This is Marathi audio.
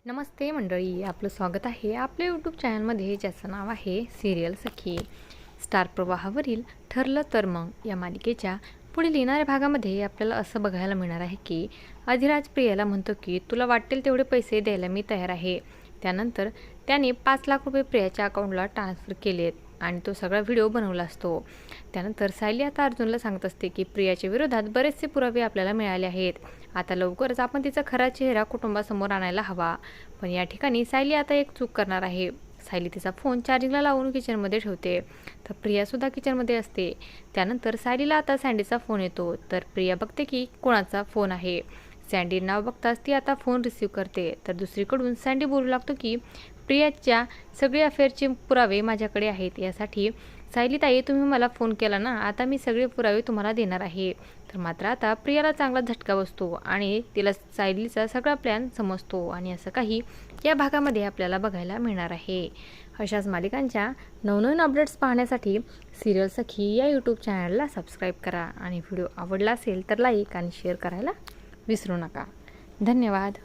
नमस्ते मंडळी, आपलं स्वागत आहे आपल्या यूट्यूब चॅनलमध्ये, ज्याचं नाव आहे सिरियल सखी. स्टार प्रवाहावरील ठरलं तर मग या मालिकेच्या पुढील येणाऱ्या भागामध्ये आपल्याला असं बघायला मिळणार आहे की अधिराज प्रियाला म्हणतो की तुला वाटेल तेवढे पैसे द्यायला मी तयार आहे. त्यानंतर त्याने 5 लाख रुपये प्रियाच्या अकाउंटला ट्रान्सफर केलेत आणि तो सगळा व्हिडिओ बनवला असतो. त्यानंतर सायली आता अर्जुनला सांगत असते की प्रियाच्या विरोधात बरेचसे पुरावे आपल्याला मिळाले आहेत. आता लवकरच आपण तिचा खरा चेहरा कुटुंबासमोर आणायला हवा. पण या ठिकाणी सायली आता एक चूक करणार आहे. सायली तिचा फोन चार्जिंगला लावून किचनमध्ये ठेवते, तर प्रियासुद्धा किचनमध्ये असते. त्यानंतर सायलीला आता सँडीचा फोन येतो, तर प्रिया बघते की कोणाचा फोन आहे. सँडी नाव बघताच ती आता फोन रिसीव्ह करते, तर दुसरीकडून सँडी बोलू लागतो की प्रियाच्या सगळे अफेअरचे पुरावे माझ्याकडे आहेत. यासाठी सायलीताई, तुम्ही मला फोन केला ना, आता मी सगळे पुरावे तुम्हाला देणार आहे. तर मात्र आता प्रियाला चांगला झटका बसतो आणि तिला सायलीचा सगळा प्लॅन समजतो आणि असं काही या भागामध्ये आपल्याला बघायला मिळणार आहे. अशाच मालिकांच्या नवनवीन अपडेट्स पाहण्यासाठी सिरियल सखी या यूट्यूब चॅनलला सबस्क्राईब करा आणि व्हिडिओ आवडला असेल तर लाईक आणि शेअर करायला विसरू नका. धन्यवाद.